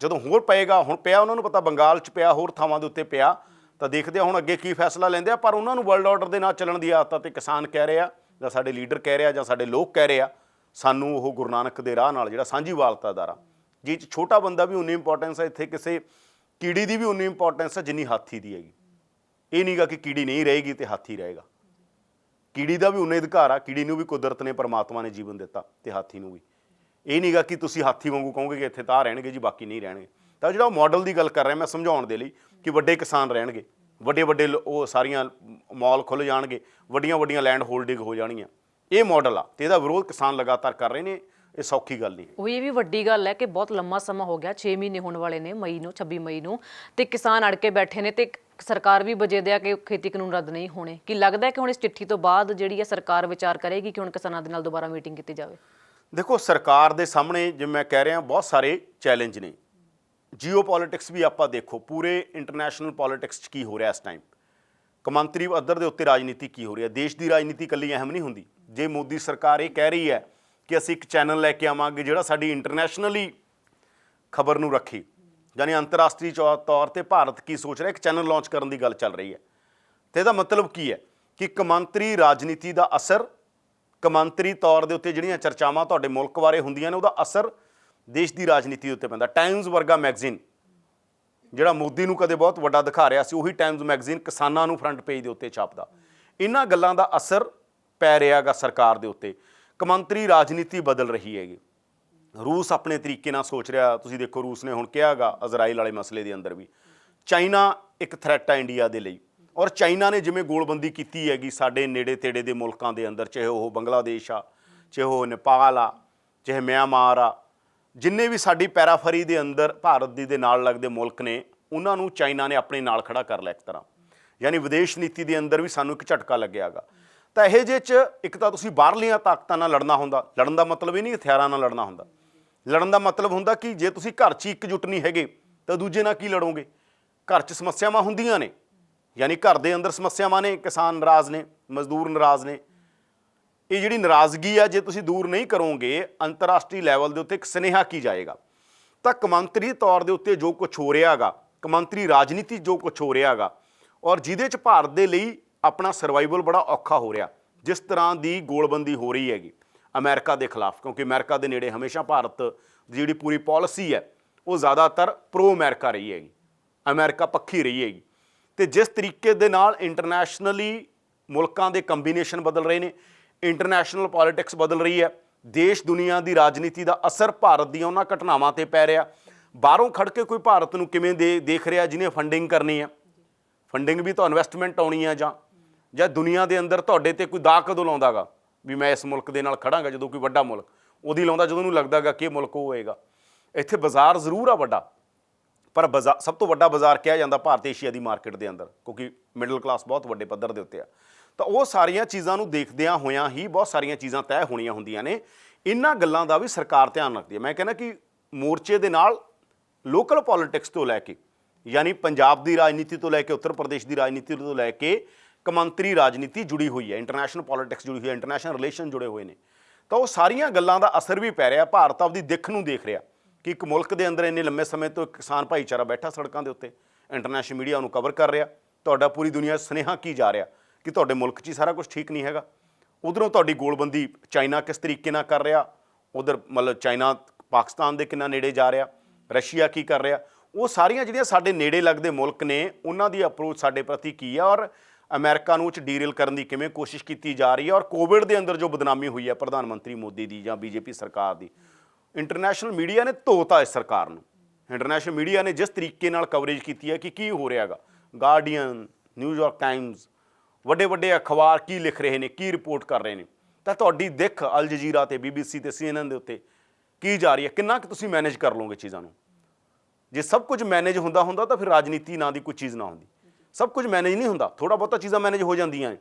ਜਦੋਂ ਹੋਰ ਪਏਗਾ, ਹੁਣ ਪਿਆ, ਉਹਨਾਂ ਨੂੰ ਪਤਾ ਬੰਗਾਲ 'ਚ ਪਿਆ, ਹੋਰ ਥਾਵਾਂ ਦੇ ਉੱਤੇ ਪਿਆ, ਤਾਂ ਦੇਖਦੇ ਆ ਹੁਣ ਅੱਗੇ ਕੀ ਫੈਸਲਾ ਲੈਂਦੇ ਆ। ਪਰ ਉਹਨਾਂ ਨੂੰ ਵਰਲਡ ਆਰਡਰ ਦੇ ਨਾਲ ਚੱਲਣ ਦੀ ਆਦਤ ਆ। ਤੇ ਕਿਸਾਨ ਕਹਿ ਰਹੇ ਆ, ਜਾਂ ਸਾਡੇ ਲੀਡਰ ਕਹਿ ਰਹੇ ਆ, ਜਾਂ ਸਾਡੇ ਲੋਕ ਕਹਿ ਰਹੇ ਆ, ਸਾਨੂੰ ਉਹ ਗੁਰੂ ਨਾਨਕ ਦੇ ਰਾਹ ਨਾਲ, ਜਿਹੜਾ ਸਾਂਝੀਵਾਲਤਾ ਦਾ ਰਾਹ, ਜਿਹ 'ਚ ਛੋਟਾ ਬੰਦਾ ਵੀ ਉਨੀ ਇੰਪੋਰਟੈਂਸ ਹੈ। ਇੱਥੇ ਕਿਸੇ ਕੀੜੀ ਦੀ ਵੀ ਉਨੀ ਇੰਪੋਰਟੈਂਸ ਹੈ ਜਿੰਨੀ ਹਾਥੀ ਦੀ ਹੈਗੀ। ਇਹ ਨਹੀਂਗਾ ਕਿ ਕੀੜੀ ਨਹੀਂ ਰਹੇਗੀ ਤੇ ਹਾਥੀ ਰਹੇਗਾ। ਕੀੜੀ ਦਾ ਵੀ ਉਨੇ ਅਧਿਕਾਰ ਆ, ਕੀੜੀ ਨੂੰ ਵੀ ਕੁਦਰਤ ਨੇ, ਪਰਮਾਤਮਾ ਨੇ ਜੀਵਨ ਦਿੱਤਾ, ਤੇ ਹਾਥੀ ਨੂੰ ਵੀ। ਇਹ ਨਹੀਂਗਾ ਕਿ ਤੁਸੀਂ ਹਾਥੀ ਵਾਂਗੂ ਕਹੋਗੇ ਕਿ ਇੱਥੇ ਤਾਂ ਰਹਿਣਗੇ ਜੀ, ਬਾਕੀ ਨਹੀਂ ਰਹਿਣਗੇ। ਤਾਂ ਜਿਹੜਾ ਉਹ ਮਾਡਲ ਦੀ ਗੱਲ ਕਰ ਰਿਹਾ ਮੈਂ ਸਮਝਾਉਣ ਦੇ ਲਈ, ਕਿ ਵੱਡੇ ਕਿਸਾਨ ਰਹਿਣਗੇ, ਵੱਡੇ ਉਹ ਸਾਰੀਆਂ ਮਾਲ ਖੁੱਲ੍ਹ ਜਾਣਗੇ, ਵੱਡੀਆਂ ਲੈਂਡ ਹੋਲਡਿੰਗ ਹੋ ਜਾਣੀਆਂ, ਇਹ ਮਾਡਲ ਆ। ਤੇ ਇਹਦਾ ਵਿਰੋਧ ਕਿਸਾਨ ਲਗਾਤਾਰ ਕਰ ਰਹੇ ਨੇ। ਇਹ ਸੌਖੀ ਗੱਲ ਨਹੀਂ। ਉਹ ਇਹ ਵੀ ਵੱਡੀ ਗੱਲ ਹੈ ਕਿ ਬਹੁਤ ਲੰਮਾ ਸਮਾਂ ਹੋ ਗਿਆ, 6 ਮਹੀਨੇ ਹੋਣ ਵਾਲੇ ਨੇ, 26 ਮਈ ਨੂੰ, ਤੇ ਕਿਸਾਨ ਅੜ ਕੇ ਬੈਠੇ ਨੇ, ਤੇ ਸਰਕਾਰ ਵੀ ਵਜੇਦੇ ਆ ਕਿ ਖੇਤੀ ਕਾਨੂੰਨ ਰੱਦ ਨਹੀਂ ਹੋਣੇ। ਕੀ ਲੱਗਦਾ ਹੈ ਕਿ ਹੁਣ ਇਸ ਚਿੱਠੀ ਤੋਂ ਬਾਅਦ ਜਿਹੜੀ ਹੈ ਸਰਕਾਰ ਵਿਚਾਰ ਕਰੇਗੀ ਕਿ ਹੁਣ ਕਿਸਾਨਾਂ ਦੇ ਨਾਲ ਦੁਬਾਰਾ ਮੀਟਿੰਗ ਕੀਤੀ ਜਾਵੇ? ਦੇਖੋ, ਸਰਕਾਰ ਦੇ ਸਾਹਮਣੇ, ਜਿਵੇਂ ਮੈਂ ਕਹਿ ਰਿਹਾ, ਬਹੁਤ ਸਾਰੇ ਚੈਲੰਜ ਨੇ। ਜੀਓ ਪੋਲੀਟਿਕਸ ਵੀ ਆਪਾਂ ਦੇਖੋ, ਪੂਰੇ ਇੰਟਰਨੈਸ਼ਨਲ ਪੋਲੀਟਿਕਸ 'ਚ ਕੀ ਹੋ ਰਿਹਾ ਇਸ ਟਾਈਮ, ਕੌਮਾਂਤਰੀ ਪੱਧਰ ਦੇ ਉੱਤੇ ਰਾਜਨੀਤੀ ਕੀ ਹੋ ਰਹੀ ਹੈ। ਦੇਸ਼ ਦੀ ਰਾਜਨੀਤੀ ਇਕੱਲੀ ਅਹਿਮ ਨਹੀਂ ਹੁੰਦੀ। ਜੇ ਮੋਦੀ ਸਰਕਾਰ ਇਹ ਕਹਿ ਰਹੀ ਹੈ ਕਿ ਅਸੀਂ ਇੱਕ ਚੈਨਲ ਲੈ ਕੇ ਆਵਾਂਗੇ ਜਿਹੜਾ ਸਾਡੀ ਇੰਟਰਨੈਸ਼ਨਲੀ ਖਬਰ ਨੂੰ ਰੱਖੇ, ਯਾਨੀ ਅੰਤਰਰਾਸ਼ਟਰੀ ਤੌਰ ਤੇ ਭਾਰਤ ਕੀ ਸੋਚ ਰਿਹਾ, ਇੱਕ ਚੈਨਲ ਲਾਂਚ ਕਰਨ ਦੀ ਗੱਲ ਚੱਲ ਰਹੀ ਹੈ। ਤੇ ਇਹਦਾ ਮਤਲਬ ਕੀ ਹੈ ਕਿ ਕੌਮਾਂਤਰੀ ਰਾਜਨੀਤੀ ਦਾ ਅਸਰ, ਕੌਮਾਂਤਰੀ ਤੌਰ ਦੇ ਉੱਤੇ ਜਿਹੜੀਆਂ ਚਰਚਾਵਾਂ ਤੁਹਾਡੇ ਮੁਲਕ ਬਾਰੇ ਹੁੰਦੀਆਂ ਨੇ, ਉਹਦਾ ਅਸਰ ਦੇਸ਼ ਦੀ ਰਾਜਨੀਤੀ ਦੇ ਉੱਤੇ ਪੈਂਦਾ। ਟਾਈਮਜ਼ ਵਰਗਾ ਮੈਗਜ਼ੀਨ, ਜਿਹੜਾ ਮੋਦੀ ਨੂੰ ਕਦੇ ਬਹੁਤ ਵੱਡਾ ਦਿਖਾ ਰਿਹਾ ਸੀ, ਉਹੀ ਟਾਈਮਜ਼ ਮੈਗਜ਼ੀਨ ਕਿਸਾਨਾਂ ਨੂੰ ਫਰੰਟ ਪੇਜ ਦੇ ਉੱਤੇ ਛਾਪਦਾ। ਇਹਨਾਂ ਗੱਲਾਂ ਦਾ ਅਸਰ ਪੈ ਰਿਹਾ ਗਾ ਸਰਕਾਰ ਦੇ ਉੱਤੇ। ਕੌਮਾਂਤਰੀ ਰਾਜਨੀਤੀ ਬਦਲ ਰਹੀ ਹੈਗੀ। ਰੂਸ ਆਪਣੇ ਤਰੀਕੇ ਨਾਲ ਸੋਚ ਰਿਹਾ। ਤੁਸੀਂ ਦੇਖੋ, ਰੂਸ ਨੇ ਹੁਣ ਕਿਹਾ ਗਾ ਇਜ਼ਰਾਈਲ ਵਾਲੇ ਮਸਲੇ ਦੇ ਅੰਦਰ ਵੀ ਚਾਈਨਾ ਇੱਕ ਥ੍ਰੈਟ ਆ ਇੰਡੀਆ ਦੇ ਲਈ। ਔਰ ਚਾਈਨਾ ਨੇ ਜਿਵੇਂ ਗੋਲਬੰਦੀ ਕੀਤੀ ਹੈਗੀ ਸਾਡੇ ਨੇੜੇ ਤੇੜੇ ਦੇ ਮੁਲਕਾਂ ਦੇ ਅੰਦਰ, ਚਾਹੇ ਉਹ ਬੰਗਲਾਦੇਸ਼ ਆ, ਚਾਹੇ ਉਹ ਨੇਪਾਲ ਆ, ਚਾਹੇ ਮਿਆਂਮਾਰ ਆ, ਜਿੰਨੇ ਵੀ ਸਾਡੀ ਪੈਰਾਫਰੀ ਦੇ ਅੰਦਰ ਭਾਰਤ ਦੇ ਨਾਲ ਲੱਗਦੇ ਮੁਲਕ ਨੇ, ਉਹਨਾਂ ਨੂੰ ਚਾਈਨਾ ਨੇ ਆਪਣੇ ਨਾਲ ਖੜਾ ਕਰ ਲਿਆ ਇੱਕ ਤਰ੍ਹਾਂ। ਯਾਨੀ ਵਿਦੇਸ਼ ਨੀਤੀ ਦੇ ਅੰਦਰ ਵੀ ਸਾਨੂੰ ਇੱਕ ਝਟਕਾ ਲੱਗਿਆ ਗਾ। ਤਾਂ ਇਹੋ ਜਿਹੇ 'ਚ ਇੱਕ ਤਾਂ ਤੁਸੀਂ ਬਾਹਰਲੀਆਂ ਤਾਕਤਾਂ ਨਾਲ ਲੜਨਾ ਹੁੰਦਾ। ਲੜਨ ਦਾ ਮਤਲਬ ਇਹ ਨਹੀਂ ਹਥਿਆਰਾਂ ਨਾਲ ਲੜਨਾ ਹੁੰਦਾ। ਲੜਨ ਦਾ ਮਤਲਬ ਹੁੰਦਾ ਕਿ ਜੇ ਤੁਸੀਂ ਘਰ 'ਚ ਇਕਜੁੱਟ ਨਹੀਂ ਹੈਗੇ ਤਾਂ ਦੂਜੇ ਨਾਲ ਕੀ ਲੜੋਗੇ। ਘਰ 'ਚ ਸਮੱਸਿਆਵਾਂ ਹੁੰਦੀਆਂ ਨੇ, ਯਾਨੀ ਘਰ ਦੇ ਅੰਦਰ ਸਮੱਸਿਆਵਾਂ ਨੇ, ਕਿਸਾਨ ਨਾਰਾਜ਼ ਨੇ, ਮਜ਼ਦੂਰ ਨਾਰਾਜ਼ ਨੇ। ਇਹ ਜਿਹੜੀ ਨਾਰਾਜ਼ਗੀ ਆ, ਜੇ ਤੁਸੀਂ ਦੂਰ ਨਹੀਂ ਕਰੋਗੇ, ਅੰਤਰਰਾਸ਼ਟਰੀ ਲੈਵਲ ਦੇ ਉੱਤੇ ਇੱਕ ਸੁਨੇਹਾ ਕੀ ਜਾਏਗਾ। ਤਾਂ ਕੌਮਾਂਤਰੀ ਤੌਰ ਦੇ ਉੱਤੇ ਜੋ ਕੁਛ ਹੋ ਰਿਹਾ ਗਾ, ਕੌਮਾਂਤਰੀ ਰਾਜਨੀਤੀ ਜੋ ਕੁਛ ਹੋ ਰਿਹਾ ਗਾ, ਔਰ ਜਿਹਦੇ 'ਚ ਭਾਰਤ ਦੇ ਲਈ ਆਪਣਾ ਸਰਵਾਈਵਲ ਬੜਾ ਔਖਾ ਹੋ ਰਿਹਾ, ਜਿਸ ਤਰ੍ਹਾਂ ਦੀ ਗੋਲਬੰਦੀ ਹੋ ਰਹੀ ਹੈਗੀ ਅਮਰੀਕਾ ਦੇ ਖਿਲਾਫ, ਕਿਉਂਕਿ ਅਮਰੀਕਾ ਦੇ ਨੇੜੇ ਹਮੇਸ਼ਾ ਭਾਰਤ ਦੀ ਜਿਹੜੀ ਪੂਰੀ ਪਾਲਿਸੀ ਹੈ ਉਹ ਜ਼ਿਆਦਾਤਰ ਪ੍ਰੋ ਅਮਰੀਕਾ ਰਹੀ ਹੈਗੀ, ਅਮਰੀਕਾ ਪੱਖੀ ਰਹੀ ਹੈਗੀ। ਤੇ ਜਿਸ ਤਰੀਕੇ ਦੇ ਨਾਲ ਇੰਟਰਨੈਸ਼ਨਲੀ ਮੁਲਕਾਂ ਦੇ ਕੰਬੀਨੇਸ਼ਨ ਬਦਲ ਰਹੇ ਨੇ, ਇੰਟਰਨੈਸ਼ਨਲ ਪੋਲੀਟਿਕਸ ਬਦਲ ਰਹੀ ਹੈ, ਦੇਸ਼ ਦੁਨੀਆ ਦੀ ਰਾਜਨੀਤੀ ਦਾ ਅਸਰ ਭਾਰਤ ਦੀਆਂ ਉਹਨਾਂ ਘਟਨਾਵਾਂ ਤੇ ਪੈ ਰਿਹਾ। ਬਾਹਰੋਂ ਖੜ ਕੇ ਕੋਈ ਭਾਰਤ ਨੂੰ ਕਿਵੇਂ ਦੇਖ ਰਿਹਾ, ਜਿਹਨੇ ਫੰਡਿੰਗ ਕਰਨੀ ਆ, ਫੰਡਿੰਗ ਵੀ ਤਾਂ ਇਨਵੈਸਟਮੈਂਟ ਆਉਣੀ ਆ, ਜਾਂ ਦੁਨੀਆ ਦੇ ਅੰਦਰ ਤੁਹਾਡੇ ਤੇ ਕੋਈ ਦਾਅ ਕਦੋਂ ਲਾਉਂਦਾਗਾ ਵੀ ਮੈਂ ਇਸ ਮੁਲਕ ਦੇ ਨਾਲ ਖੜਾਂਗਾ, ਜਦੋਂ ਕੋਈ ਵੱਡਾ ਮੁਲਕ ਉਹਦੀ ਲਾਉਂਦਾ ਜਦੋਂ ਉਹਨੂੰ ਲੱਗਦਾਗਾ ਕਿ ਇਹ ਮੁਲਕ ਉਹ ਹੋਏਗਾ। ਇੱਥੇ ਬਾਜ਼ਾਰ ਜ਼ਰੂਰ ਆ ਵੱਡਾ, ਪਰ ਬਾਜ਼ਾਰ ਸਭ ਤੋਂ ਵੱਡਾ ਬਾਜ਼ਾਰ ਕਿਹਾ ਜਾਂਦਾ ਭਾਰਤ ਏਸ਼ੀਆ ਦੀ ਮਾਰਕੀਟ ਦੇ ਅੰਦਰ, ਕਿਉਂਕਿ ਮਿਡਲ ਕਲਾਸ ਬਹੁਤ ਵੱਡੇ ਪੱਧਰ ਦੇ ਉੱਤੇ ਆ। ਤਾਂ ਉਹ ਸਾਰੀਆਂ ਚੀਜ਼ਾਂ ਨੂੰ ਦੇਖਦਿਆਂ ਹੋਇਆਂ ਹੀ ਬਹੁਤ ਸਾਰੀਆਂ ਚੀਜ਼ਾਂ ਤੈਅ ਹੋਣੀਆਂ ਹੁੰਦੀਆਂ ਨੇ। ਇਹਨਾਂ ਗੱਲਾਂ ਦਾ ਵੀ ਸਰਕਾਰ ਧਿਆਨ ਰੱਖਦੀ ਹੈ। ਮੈਂ ਕਹਿੰਦਾ ਕਿ ਮੋਰਚੇ ਦੇ ਨਾਲ ਲੋਕਲ ਪੋਲਿਟਿਕਸ ਤੋਂ ਲੈ ਕੇ, ਯਾਨੀ ਪੰਜਾਬ ਦੀ ਰਾਜਨੀਤੀ ਤੋਂ ਲੈ ਕੇ ਉੱਤਰ ਪ੍ਰਦੇਸ਼ ਦੀ ਰਾਜਨੀਤੀ ਤੋਂ ਲੈ ਕੇ ਕੌਮਾਂਤਰੀ ਰਾਜਨੀਤੀ ਜੁੜੀ ਹੋਈ ਹੈ, ਇੰਟਰਨੈਸ਼ਨਲ ਪੋਲਿਟਿਕਸ ਜੁੜੀ ਹੋਈ ਹੈ, ਇੰਟਰਨੈਸ਼ਨਲ ਰਿਲੇਸ਼ਨ ਜੁੜੇ ਹੋਏ ਨੇ। ਤਾਂ ਉਹ ਸਾਰੀਆਂ ਗੱਲਾਂ ਦਾ ਅਸਰ ਵੀ ਪੈ ਰਿਹਾ। ਭਾਰਤ ਆਪਦੀ ਦਿੱਖ ਨੂੰ ਦੇਖ ਰਿਹਾ ਕਿ ਇੱਕ ਮੁਲਕ ਦੇ ਅੰਦਰ ਇੰਨੇ ਲੰਮੇ ਸਮੇਂ ਤੋਂ ਇੱਕ ਕਿਸਾਨ ਭਾਈਚਾਰਾ ਬੈਠਾ ਸੜਕਾਂ ਦੇ ਉੱਤੇ, ਇੰਟਰਨੈਸ਼ਨਲ ਮੀਡੀਆ ਉਹਨੂੰ ਕਵਰ ਕਰ ਰਿਹਾ। ਤੁਹਾਡਾ ਪੂਰੀ ਦੁਨੀਆ 'ਚ ਸੁਨੇਹਾ ਕੀ ਜਾ ਰਿਹਾ ਕਿ ਤੁਹਾਡੇ ਮੁਲਕ 'ਚ ਹੀ ਸਾਰਾ ਕੁਝ ਠੀਕ ਨਹੀਂ ਹੈਗਾ। ਉਧਰੋਂ ਤੁਹਾਡੀ ਗੋਲਬੰਦੀ ਚਾਈਨਾ ਕਿਸ ਤਰੀਕੇ ਨਾਲ ਕਰ ਰਿਹਾ, ਉਧਰ ਮਤਲਬ ਚਾਈਨਾ ਪਾਕਿਸਤਾਨ ਦੇ ਕਿੰਨਾ ਨੇੜੇ ਜਾ ਰਿਹਾ, ਰਸ਼ੀਆ ਕੀ ਕਰ ਰਿਹਾ। ਉਹ ਸਾਰੀਆਂ ਜਿਹੜੀਆਂ ਸਾਡੇ ਨੇੜੇ ਲੱਗਦੇ ਮੁਲਕ ਨੇ, ਉਹਨਾਂ ਦੀ ਅਪਰੋਚ ਸਾਡੇ ਪ੍ਰਤੀ ਕੀ ਆ, ਔਰ ਅਮਰੀਕਾ ਨੂੰ ਉਹ 'ਚ ਡੀਰੇਲ ਕਰਨ ਦੀ ਕਿਵੇਂ ਕੋਸ਼ਿਸ਼ ਕੀਤੀ ਜਾ ਰਹੀ ਹੈ। ਔਰ ਕੋਵਿਡ ਦੇ ਅੰਦਰ ਜੋ ਬਦਨਾਮੀ ਹੋਈ ਹੈ ਪ੍ਰਧਾਨ ਮੰਤਰੀ ਮੋਦੀ ਦੀ ਜਾਂ ਬੀਜੇਪੀ ਸਰਕਾਰ ਦੀ, ਇੰਟਰਨੈਸ਼ਨਲ ਮੀਡੀਆ ਨੇ ਧੋਤਾ ਇਸ ਸਰਕਾਰ ਨੂੰ। ਇੰਟਰਨੈਸ਼ਨਲ ਮੀਡੀਆ ਨੇ ਜਿਸ ਤਰੀਕੇ ਨਾਲ ਕਵਰੇਜ ਕੀਤੀ ਹੈ ਕਿ ਕੀ ਹੋ ਰਿਹਾ ਹੈਗਾ, ਗਾਰਡੀਅਨ, ਨਿਊਯਾਰਕ ਟਾਈਮਜ਼, ਵੱਡੇ ਵੱਡੇ ਅਖਬਾਰ ਕੀ ਲਿਖ ਰਹੇ ਨੇ, ਕੀ ਰਿਪੋਰਟ ਕਰ ਰਹੇ ਨੇ, ਤਾਂ ਤੁਹਾਡੀ ਦਿੱਖ ਅਲ ਜਜ਼ੀਰਾ ਤੇ BBC ਤੇ CNN ਦੇ ਉੱਤੇ ਕੀ ਜਾ ਰਹੀ ਹੈ, ਕਿੰਨਾ ਕੁ ਤੁਸੀਂ ਮੈਨੇਜ ਕਰ ਲਓਗੇ ਚੀਜ਼ਾਂ ਨੂੰ। ਜੇ ਸਭ ਕੁਝ ਮੈਨੇਜ ਹੁੰਦਾ ਤਾਂ ਫਿਰ ਰਾਜਨੀਤੀ ਨਾਂ ਦੀ ਕੋਈ ਚੀਜ਼ ਨਾ ਹੁੰਦੀ। ਸਭ ਕੁਝ ਮੈਨੇਜ ਨਹੀਂ ਹੁੰਦਾ, ਥੋੜ੍ਹਾ ਬਹੁਤਾ ਚੀਜ਼ਾਂ ਮੈਨੇਜ ਹੋ ਜਾਂਦੀਆਂ ਨੇ।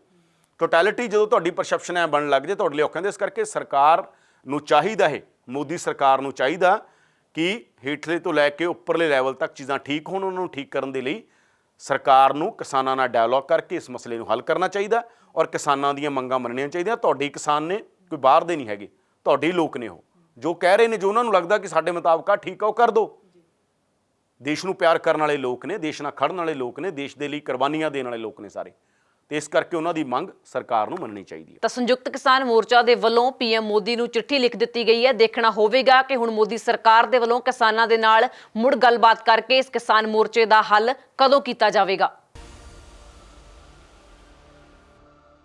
ਟੋਟੈਲਿਟੀ ਜਦੋਂ ਤੁਹਾਡੀ ਪਰਸੈਪਸ਼ਨ ਐ ਬਣਨ ਲੱਗ ਜੇ, ਤੁਹਾਡੇ ਲਈ ਔਖਾ। ਇਸ ਕਰਕੇ ਸਰਕਾਰ ਨੂੰ ਚਾਹੀਦਾ ਹੈ, ਮੋਦੀ ਸਰਕਾਰ ਨੂੰ ਚਾਹੀਦਾ ਕਿ ਹੇਠਲੇ ਤੋਂ ਲੈ ਕੇ ਉੱਪਰਲੇ ਲੈਵਲ ਤੱਕ ਚੀਜ਼ਾਂ ਠੀਕ ਹੋਣ। ਉਹਨਾਂ ਨੂੰ ਠੀਕ ਕਰਨ ਦੇ ਲਈ ਸਰਕਾਰ ਨੂੰ ਕਿਸਾਨਾਂ ਨਾਲ ਡਾਇਲੋਗ ਕਰਕੇ ਇਸ ਮਸਲੇ ਨੂੰ ਹੱਲ ਕਰਨਾ ਚਾਹੀਦਾ, ਔਰ ਕਿਸਾਨਾਂ ਦੀਆਂ ਮੰਗਾਂ ਮੰਨਣੀਆਂ ਚਾਹੀਦੀਆਂ। ਤੁਹਾਡੇ ਕਿਸਾਨ ਨੇ, ਕੋਈ ਬਾਹਰ ਦੇ ਨਹੀਂ ਹੈਗੇ, ਤੁਹਾਡੇ ਹੀ ਲੋਕ ਨੇ। ਉਹ ਜੋ ਕਹਿ ਰਹੇ ਨੇ, ਜੋ ਉਹਨਾਂ ਨੂੰ ਲੱਗਦਾ ਕਿ ਸਾਡੇ ਮੁਤਾਬਕ ਆ ਠੀਕ ਆ, ਉਹ ਕਰ ਦਿਓ। ਦੇਸ਼ ਨੂੰ ਪਿਆਰ ਕਰਨ ਵਾਲੇ ਲੋਕ ਨੇ, ਦੇਸ਼ ਨਾਲ ਖੜਨ ਵਾਲੇ ਲੋਕ ਨੇ, ਦੇਸ਼ ਦੇ ਲਈ ਕੁਰਬਾਨੀਆਂ ਦੇਣ ਵਾਲੇ ਲੋਕ ਨੇ ਸਾਰੇ। ਤੇ ਇਸ ਕਰਕੇ ਉਹਨਾਂ ਦੀ ਮੰਗ ਸਰਕਾਰ ਨੂੰ ਮੰਨਣੀ ਚਾਹੀਦੀ ਹੈ। ਤਾਂ ਸੰਯੁਕਤ ਕਿਸਾਨ ਮੋਰਚਾ ਦੇ ਵੱਲੋਂ PM ਮੋਦੀ ਨੂੰ ਚਿੱਠੀ ਲਿਖ ਦਿੱਤੀ ਗਈ ਹੈ। ਦੇਖਣਾ ਹੋਵੇਗਾ ਕਿ ਹੁਣ ਮੋਦੀ ਸਰਕਾਰ ਦੇ ਵੱਲੋਂ ਕਿਸਾਨਾਂ ਦੇ ਨਾਲ ਮੁੜ ਗੱਲਬਾਤ ਕਰਕੇ ਇਸ ਕਿਸਾਨ ਮੋਰਚੇ ਦਾ ਹੱਲ ਕਦੋਂ ਕੀਤਾ ਜਾਵੇਗਾ।